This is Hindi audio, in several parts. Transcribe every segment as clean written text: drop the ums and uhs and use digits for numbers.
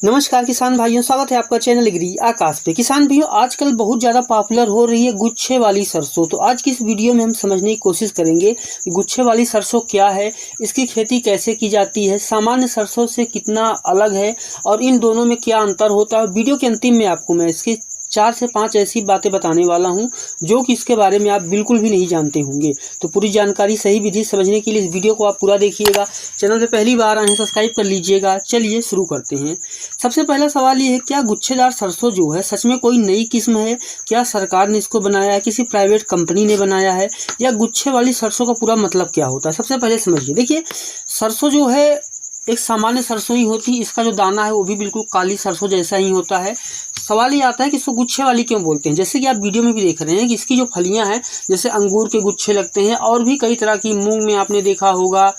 नमस्कार किसान भाइयों, स्वागत है आपका चैनल एग्री आकाश पे। किसान भाइयों, आजकल बहुत ज़्यादा पॉपुलर हो रही है गुच्छे वाली सरसों। तो आज की इस वीडियो में हम समझने की कोशिश करेंगे कि गुच्छे वाली सरसों क्या है, इसकी खेती कैसे की जाती है, सामान्य सरसों से कितना अलग है और इन दोनों में क्या अंतर होता है। वीडियो के अंतिम में आपको मैं इसकी 4 से 5 ऐसी बातें बताने वाला हूं जो कि इसके बारे में आप बिल्कुल भी नहीं जानते होंगे। तो पूरी जानकारी सही विधि समझने के लिए इस वीडियो को आप पूरा देखिएगा। चैनल पे पहली बार आए हैं सब्सक्राइब कर लीजिएगा। चलिए शुरू करते हैं। सबसे पहला सवाल ये है, क्या गुच्छेदार सरसों जो है सच में कोई नई किस्म है? क्या सरकार ने इसको बनाया है, किसी प्राइवेट कंपनी ने बनाया है, या गुच्छे वाली सरसों का पूरा मतलब क्या होता है? सबसे पहले समझिए। देखिए, सरसों जो है एक सामान्य सरसों ही होती है। इसका जो दाना है वो भी बिल्कुल काली सरसों जैसा ही होता है। सवाल ये आता है कि इसको गुच्छे वाली क्यों बोलते हैं। जैसे कि आप वीडियो में भी देख रहे हैं कि इसकी जो फलियां हैं, जैसे अंगूर के गुच्छे लगते हैं और भी कई तरह की, मूंग में आपने देखा होगा,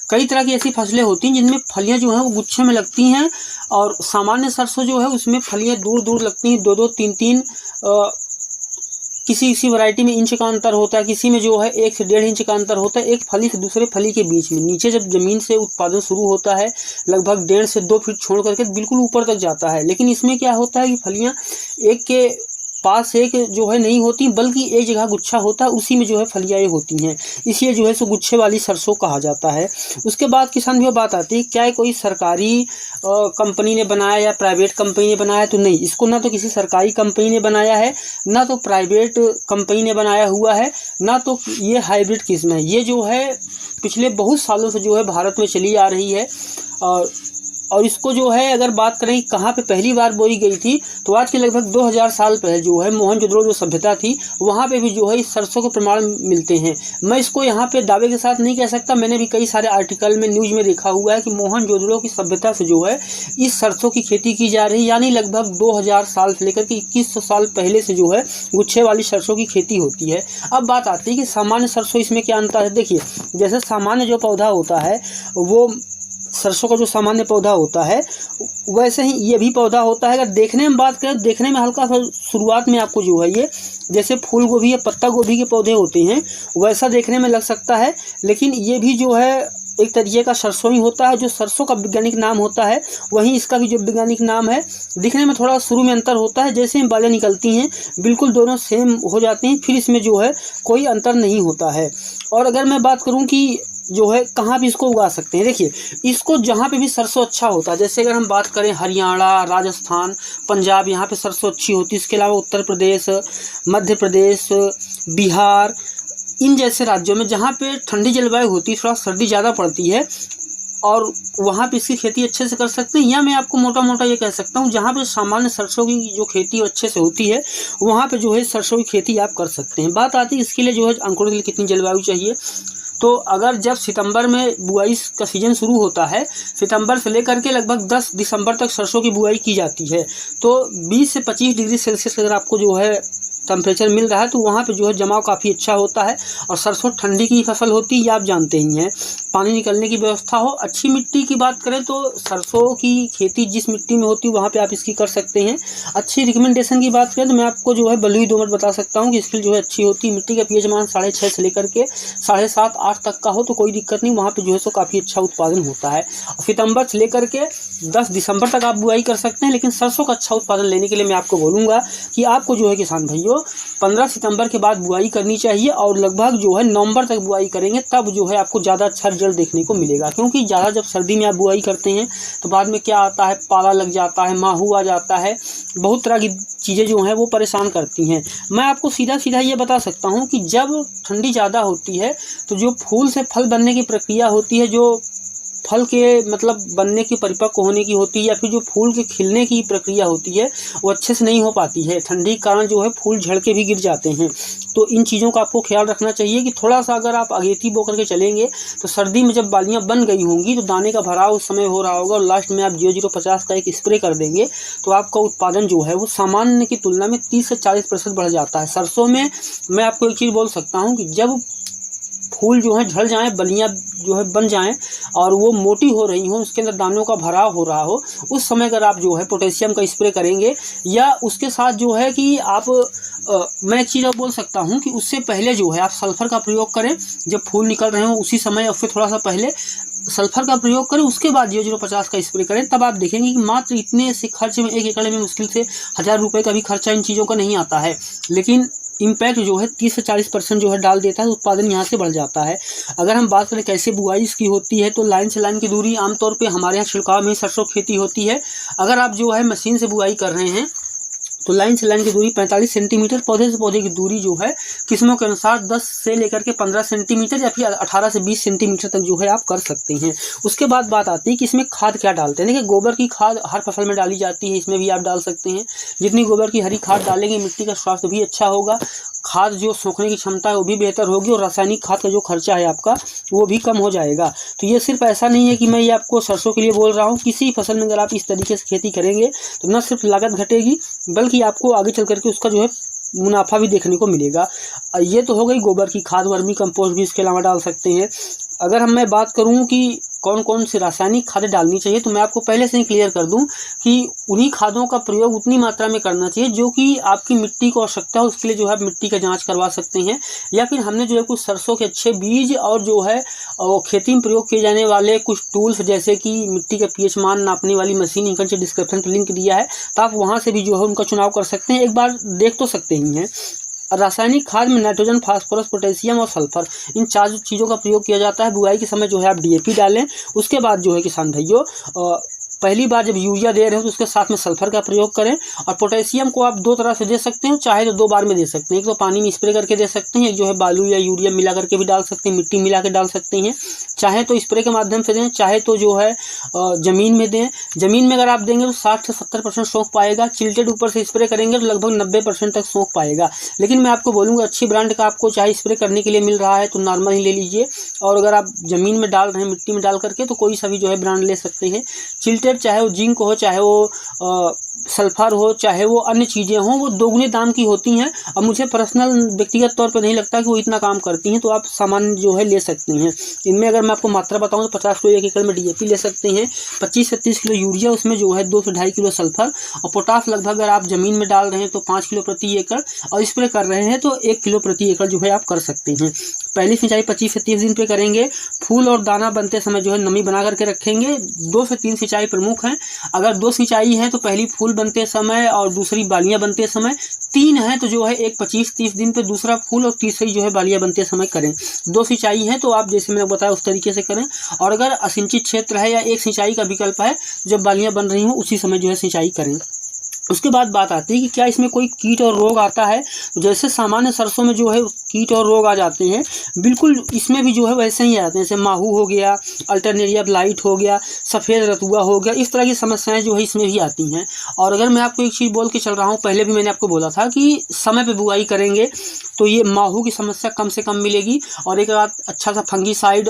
कई तरह की ऐसी फसलें होती हैं जिनमें फलियां जो हैं वो गुच्छे में लगती हैं। और सामान्य सरसों जो है उसमें फलियां दूर दूर लगती हैं, 2-2, 3-3, किसी किसी वैरायटी में इंच का अंतर होता है, किसी में जो है 1 से 1.5 इंच का अंतर होता है एक फली से दूसरे फली के बीच में। नीचे जब जमीन से उत्पादन शुरू होता है लगभग 1.5 से 2 फीट छोड़ करके बिल्कुल ऊपर तक जाता है। लेकिन इसमें क्या होता है कि फलियां एक के पास एक जो है नहीं होती, बल्कि एक जगह गुच्छा होता है, उसी में जो है फलियाँ होती हैं। इसलिए जो है सो गुच्छे वाली सरसों कहा जाता है। उसके बाद किसान भी बात आती है, क्या ये कोई सरकारी कंपनी ने बनाया या प्राइवेट कंपनी ने बनाया? तो नहीं, इसको ना तो किसी सरकारी कंपनी ने बनाया है, ना तो प्राइवेट कंपनी ने बनाया हुआ है, ना तो ये हाइब्रिड किस्म है। ये जो है पिछले बहुत सालों से जो है भारत में चली आ रही है। और इसको जो है अगर बात करें कहाँ पे पहली बार बोई गई थी, तो आज के लगभग 2000 साल पहले जो है मोहनजोदड़ो जो सभ्यता थी वहाँ पे भी जो है इस सरसों के प्रमाण मिलते हैं। मैं इसको यहाँ पे दावे के साथ नहीं कह सकता, मैंने भी कई सारे आर्टिकल में, न्यूज़ में देखा हुआ है कि मोहनजोदड़ो की सभ्यता से जो है इस सरसों की खेती की जा रही है। यानी लगभग 2000 साल से लेकर के 2100 साल पहले से जो है गुच्छे वाली सरसों की खेती होती है। अब बात आती है कि सामान्य सरसों, इसमें क्या अंतर है। देखिए, जैसे सामान्य जो पौधा होता है वो सरसों का जो सामान्य पौधा होता है वैसे ही ये भी पौधा होता है। अगर देखने में बात करें, देखने में हल्का सा शुरुआत में आपको जो है ये जैसे फूल गोभी या पत्ता गोभी के पौधे होते हैं वैसा देखने में लग सकता है, लेकिन ये भी जो है एक तरीके का सरसों ही होता है। जो सरसों का वैज्ञानिक नाम होता है वहीं इसका भी जो वैज्ञानिक नाम है। दिखने में थोड़ा शुरू में अंतर होता है, जैसे ही बालें निकलती हैं बिल्कुल दोनों सेम हो जाती हैं, फिर इसमें जो है कोई अंतर नहीं होता है। और अगर मैं बात करूं कि जो है कहाँ भी इसको उगा सकते हैं, देखिए इसको जहाँ पे भी सरसों अच्छा होता है, जैसे अगर हम बात करें हरियाणा, राजस्थान, पंजाब, यहाँ पे सरसों अच्छी होती है। इसके अलावा उत्तर प्रदेश, मध्य प्रदेश, बिहार, इन जैसे राज्यों में जहाँ पे ठंडी जलवायु होती है, थोड़ा सर्दी ज़्यादा पड़ती है, और वहाँ पे इसकी खेती अच्छे से कर सकते हैं। या मैं आपको मोटा मोटा ये कह सकता हूँ, जहाँ पे सामान्य सरसों की जो खेती अच्छे से होती है वहाँ पे जो है सरसों की खेती आप कर सकते हैं। बात आती है इसके लिए जो है अंकुरण के लिए कितनी जलवायु चाहिए। तो अगर जब सितंबर में बुआई का सीजन शुरू होता है, सितंबर से लेकर के लगभग 10 दिसंबर तक सरसों की बुआई की जाती है, तो 20 से 25 डिग्री सेल्सियस अगर आपको जो है टेम्परेचर मिल रहा है तो वहाँ पे जो है जमाव काफ़ी अच्छा होता है। और सरसों ठंडी की फसल होती है, आप जानते ही हैं। पानी निकलने की व्यवस्था हो, अच्छी मिट्टी की बात करें तो सरसों की खेती जिस मिट्टी में होती है वहाँ पे आप इसकी कर सकते हैं। अच्छी रिकमेंडेशन की बात करें तो मैं आपको जो है बलुई दोमट बता सकता हूँ कि इसकी जो है अच्छी होती है। मिट्टी का पीएच मान 6.5 से लेकर के 7.5-8 तक का हो तो कोई दिक्कत नहीं, वहाँ पर जो है सो काफ़ी अच्छा उत्पादन होता है। सितंबर से लेकर के 10 दिसंबर तक आप बुआई कर सकते हैं। लेकिन सरसों का अच्छा उत्पादन लेने के लिए मैं आपको बोलूँगा कि आपको जो है किसान भाइयों 15 सितंबर के बाद बुआई करनी चाहिए, और लगभग जो है नवंबर तक बुआई करेंगे तब जो है आपको ज़्यादा अच्छा रिजल्ट देखने को मिलेगा। क्योंकि ज़्यादा जब सर्दी में आप बुआई करते हैं तो बाद में क्या आता है, पाला लग जाता है, माहू आ जाता है, बहुत तरह की चीज़ें जो हैं वो परेशान करती हैं। मैं आपको सीधा सीधा ये बता सकता हूँ कि जब ठंडी ज़्यादा होती है तो जो फूल से फल बनने की प्रक्रिया होती है, जो फल के मतलब बनने की, परिपक्व होने की होती है, या फिर जो फूल के खिलने की प्रक्रिया होती है वो अच्छे से नहीं हो पाती है। ठंडी के कारण जो है फूल झड़ के भी गिर जाते हैं। तो इन चीज़ों का आपको ख्याल रखना चाहिए कि थोड़ा सा अगर आप अगेती बो करके चलेंगे तो सर्दी में जब बालियाँ बन गई होंगी तो दाने का भराव उस समय हो रहा होगा, और लास्ट में आप 0050 का एक स्प्रे कर देंगे तो आपका उत्पादन जो है वो सामान्य की तुलना में 30 से 40% बढ़ जाता है। सरसों में मैं आपको एक चीज़ बोल सकता हूँ कि जब फूल जो है झड़ जाएं, बलियां जो है बन जाएं और वो मोटी हो रही हो, उसके अंदर दानों का भराव हो रहा हो, उस समय अगर आप जो है पोटेशियम का स्प्रे करेंगे, या उसके साथ जो है कि आप मैं एक चीज़ और बोल सकता हूँ कि उससे पहले जो है आप सल्फर का प्रयोग करें। जब फूल निकल रहे हो उसी समय और फिर थोड़ा सा पहले सल्फर का प्रयोग करें, उसके बाद 0050 का स्प्रे करें। तब आप देखेंगे कि मात्र इतने से खर्च में 1 एकड़ में मुश्किल से 1000 रुपये का भी खर्चा इन चीज़ों का नहीं आता है, लेकिन इम्पैक्ट जो है 30 से 40% जो है डाल देता है, उत्पादन यहाँ से बढ़ जाता है। अगर हम बात करें कैसे बुआई इसकी होती है, तो लाइन से लाइन की दूरी आमतौर पे हमारे यहाँ छिड़काव में सरसों खेती होती है। अगर आप जो है मशीन से बुआई कर रहे हैं तो लाइन से लाइन की दूरी 45 सेंटीमीटर, पौधे से पौधे की दूरी जो है किस्मों के अनुसार 10 से लेकर के 15 सेंटीमीटर या फिर 18 से 20 सेंटीमीटर तक जो है आप कर सकते हैं। उसके बाद बात आती है कि इसमें खाद क्या डालते हैं। देखिए, गोबर की खाद हर फसल में डाली जाती है, इसमें भी आप डाल सकते हैं। जितनी गोबर की हरी खाद डालेंगे मिट्टी का स्वास्थ्य भी अच्छा होगा, खाद जो सोखने की क्षमता है वो भी बेहतर होगी, और रासायनिक खाद का जो खर्चा है आपका वो भी कम हो जाएगा। तो ये सिर्फ ऐसा नहीं है कि मैं ये आपको सरसों के लिए बोल रहा हूँ, किसी फसल में अगर आप इस तरीके से खेती करेंगे तो न सिर्फ लागत घटेगी बल्कि आपको आगे चल करके उसका जो है मुनाफा भी देखने को मिलेगा। ये तो हो गई गोबर की खाद, वर्मी कंपोस्ट भी इसके अलावा डाल सकते हैं। अगर मैं बात करूं कि कौन कौन सी रासायनिक खादें डालनी चाहिए, तो मैं आपको पहले से ही क्लियर कर दूं कि उन्हीं खादों का प्रयोग उतनी मात्रा में करना चाहिए जो कि आपकी मिट्टी को आवश्यकता हो। उसके लिए जो है मिट्टी का जांच करवा सकते हैं, या फिर हमने जो है कुछ सरसों के अच्छे बीज और जो है खेती में प्रयोग किए जाने वाले कुछ टूल्स, जैसे कि मिट्टी का पीएच मान नापने वाली मशीन, नीचे डिस्क्रिप्शन पर लिंक दिया है, तो आप वहाँ से भी जो है उनका चुनाव कर सकते हैं, एक बार देख तो सकते ही हैं। रासायनिक खाद में नाइट्रोजन, फास्फोरस, पोटेशियम और सल्फर, इन 4 चीज़ों का प्रयोग किया जाता है। बुआई के समय जो है आप डीएपी डालें। उसके बाद जो है किसान भाइयों, पहली बार जब यूरिया दे रहे हो तो उसके साथ में सल्फर का प्रयोग करें। और पोटेशियम को आप 2 तरह से दे सकते हैं, चाहे तो 2 बार में दे सकते हैं। एक तो पानी में स्प्रे करके दे सकते हैं, एक जो है बालू या यूरिया मिला करके भी डाल सकते हैं, मिट्टी मिला के डाल सकते हैं। चाहे तो स्प्रे के माध्यम से दें, चाहे तो जो है ज़मीन में दें। ज़मीन में अगर आप देंगे तो 60 से 70% सोख पाएगा। चिल्टेड ऊपर से स्प्रे करेंगे तो लगभग 90% तक सोख पाएगा। लेकिन मैं आपको बोलूँगा अच्छी ब्रांड का आपको चाहे स्प्रे करने के लिए मिल रहा है तो नॉर्मल ही ले लीजिए, और अगर आप ज़मीन में डाल रहे हैं मिट्टी में डाल करके तो कोई सा भी जो है ब्रांड ले सकते हैं। चिल्टेड चाहे वो जिंक हो, चाहे वो सल्फर हो, चाहे वो अन्य चीज़ें हों, वो दोगुने दाम की होती हैं। अब मुझे पर्सनल व्यक्तिगत तौर पर नहीं लगता कि वो इतना काम करती हैं, तो आप सामान जो है ले सकते हैं। इनमें अगर मैं आपको मात्रा बताऊं तो 50 किलो 1 एकड़ में डीएपी ले सकते हैं, 25 से 30 किलो यूरिया, उसमें जो है 2 से 2.5 किलो सल्फर, और पोटास लगभग अगर आप ज़मीन में डाल रहे हैं तो 5 किलो प्रति एकड़, और स्प्रे कर रहे हैं तो 1 किलो प्रति एकड़ जो है आप कर सकते हैं। पहली सिंचाई 25 से 30 दिन पे करेंगे। फूल और दाना बनते समय जो है नमी बना करके रखेंगे। 2 से 3 सिंचाई प्रमुख हैं। अगर 2 सिंचाई है तो पहली फूल बनते समय और दूसरी बालियां बनते समय। 3 है तो जो है एक 25-30 दिन पे दूसरा फूल और तीसरी जो है बालियां बनते समय करें। 2 सिंचाई है तो आप जैसे मैंने बताया उस तरीके से करें। और अगर असिंचित क्षेत्र है या एक सिंचाई का विकल्प है, जब बालियां बन रही हो उसी समय जो है सिंचाई करें। उसके बाद बात आती है कि क्या इसमें कोई कीट और रोग आता है। तो जैसे सामान्य सरसों में जो है कीट और रोग आ जाते हैं, बिल्कुल इसमें भी जो है वैसे ही आते हैं। जैसे माहू हो गया, अल्टरनेरिया ब्लाइट हो गया, सफ़ेद रतुआ हो गया, इस तरह की समस्याएं जो है इसमें भी आती हैं। और अगर मैं आपको एक चीज़ बोल के चल रहा हूँ, पहले भी मैंने आपको बोला था कि समय पे बुआई करेंगे तो ये माहू की समस्या कम से कम मिलेगी, और एक आध अच्छा सा फंगीसाइड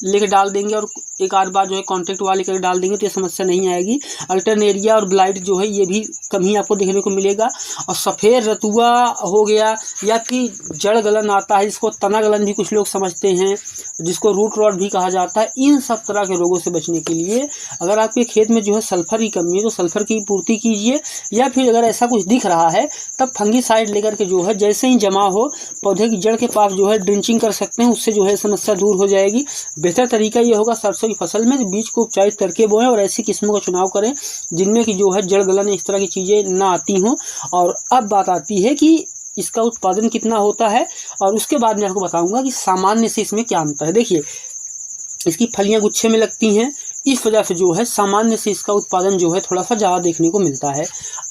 लेके डाल देंगे और एक आध बार जो है कॉन्ट्रैक्ट वाले करके डाल देंगे तो ये समस्या नहीं आएगी। अल्टरनेरिया और ब्लाइट जो है ये भी कम ही आपको देखने को मिलेगा। और सफ़ेद रतुआ हो गया, या फिर जड़ गलन आता है, जिसको तना गलन भी कुछ लोग समझते हैं, जिसको रूट रॉट भी कहा जाता है। इन सब तरह के रोगों से बचने के लिए अगर आपके खेत में जो है सल्फर की कमी है तो सल्फर की पूर्ति कीजिए, या फिर अगर ऐसा कुछ दिख रहा है तब फंगीसाइड लेकर के जो है जैसे ही जमा हो पौधे की जड़ के पास जो है ड्रिंचिंग कर सकते हैं, उससे जो है समस्या दूर हो जाएगी। बेहतर तरीका ये होगा सरसों की फसल में बीज को उपचारित करके बोएं और ऐसी किस्मों का चुनाव करें जिनमें कि जो है जड़ गलन इस तरह की चीज़ें ना आती हों। और अब बात आती है कि इसका उत्पादन कितना होता है, और उसके बाद मैं आपको बताऊंगा कि सामान्य से इसमें क्या अंतर है। देखिए, इसकी फलियां गुच्छे में लगती हैं, इस वजह से जो है सामान्य से इसका उत्पादन जो है थोड़ा सा ज़्यादा देखने को मिलता है।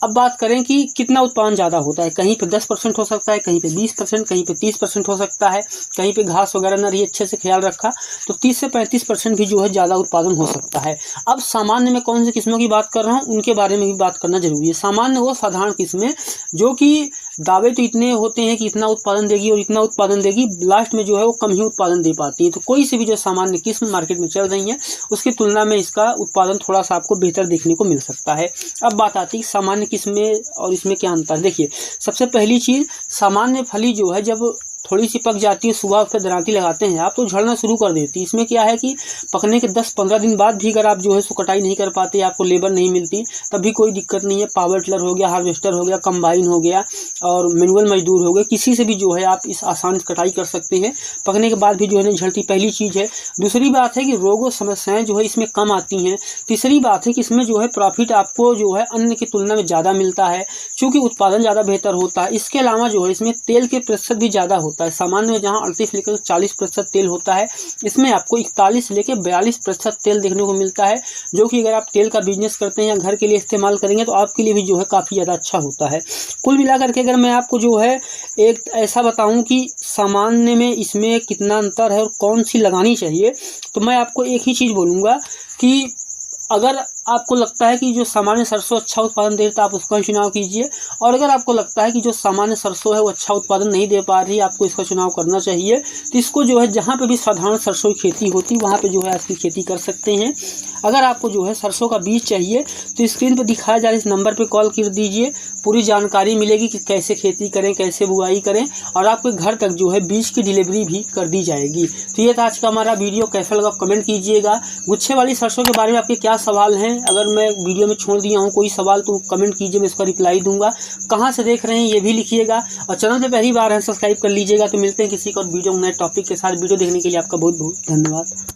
अब बात करें कि कितना उत्पादन ज़्यादा होता है। कहीं पे 10% हो सकता है, कहीं पे 20%, कहीं पे 30% हो सकता है। कहीं पे घास वगैरह न रही अच्छे से ख्याल रखा तो 30 से 35% भी जो है ज़्यादा उत्पादन हो सकता है। अब सामान्य में कौन सी किस्मों की बात कर रहा हूँ उनके बारे में भी बात करना जरूरी है। सामान्य वो साधारण किस्में जो कि दावे तो इतने होते हैं कि इतना उत्पादन देगी और इतना उत्पादन देगी, लास्ट में जो है वो कम ही उत्पादन दे पाती है। तो कोई सी भी जो सामान्य किस्म मार्केट में चल रही है उसकी तुलना में इसका उत्पादन थोड़ा सा आपको बेहतर देखने को मिल सकता है। अब बात आती है सामान्य किस्में और इसमें क्या अंतर है। देखिए, सबसे पहली चीज़, सामान्य फली जो है जब थोड़ी सी पक जाती है, सुबह उस पर दरांती लगाते हैं आप तो झड़ना शुरू कर देती है। इसमें क्या है कि पकने के 10-15 दिन बाद भी अगर आप जो है सो कटाई नहीं कर पाते, आपको लेबर नहीं मिलती, तब भी कोई दिक्कत नहीं है। पावर टिलर हो गया, हार्वेस्टर हो गया, कंबाइन हो गया और मैनुअल मजदूर हो गए, किसी से भी जो है आप इस आसान कटाई कर सकते हैं। पकने के बाद भी जो है नहीं झड़ती, पहली चीज़ है। दूसरी बात है कि रोग और समस्याएं जो है इसमें कम आती हैं। तीसरी बात है कि इसमें जो है प्रॉफिट आपको जो है अन्य की तुलना में ज़्यादा मिलता है, क्योंकि उत्पादन ज़्यादा बेहतर होता है। इसके अलावा जो है इसमें तेल के प्रतिशत भी ज़्यादा होता है। सामान्य में जहाँ 38 लेकर 40% तेल होता है, इसमें आपको 41 लेकर 42% तेल देखने को मिलता है, जो कि अगर आप तेल का बिजनेस करते हैं या घर के लिए इस्तेमाल करेंगे तो आपके लिए भी जो है काफ़ी ज़्यादा अच्छा होता है। कुल मिलाकर के अगर मैं आपको जो है एक ऐसा बताऊं कि सामान्य में इसमें कितना अंतर है और कौन सी लगानी चाहिए, तो मैं आपको एक ही चीज़ बोलूँगा कि अगर आपको लगता है कि जो सामान्य सरसों अच्छा उत्पादन दे रहा है, आप उसका चुनाव कीजिए। और अगर आपको लगता है कि जो सामान्य सरसों है वो अच्छा उत्पादन नहीं दे पा रही, आपको इसका चुनाव करना चाहिए। तो इसको जो है जहाँ पे भी साधारण सरसों की खेती होती वहाँ पे जो है इसकी खेती कर सकते हैं। अगर आपको जो है सरसों का बीज चाहिए तो स्क्रीन पर दिखाया जा रहे इस नंबर पर कॉल कर दीजिए, पूरी जानकारी मिलेगी कि कैसे खेती करें, कैसे बुआई करें, और आपके घर तक जो है बीज की डिलीवरी भी कर दी जाएगी। तो ये था आज का हमारा वीडियो, कैसा लगा कमेंट कीजिएगा। गुच्छे वाली सरसों के बारे में आपके क्या सवाल हैं, अगर मैं वीडियो में छोड़ दिया हूँ कोई सवाल तो कमेंट कीजिए, मैं इसका रिप्लाई दूंगा। कहाँ से देख रहे हैं ये भी लिखिएगा, और चैनल पे पहली बार है सब्सक्राइब कर लीजिएगा। तो मिलते हैं किसी और वीडियो नए टॉपिक के साथ। वीडियो देखने के लिए आपका बहुत बहुत धन्यवाद।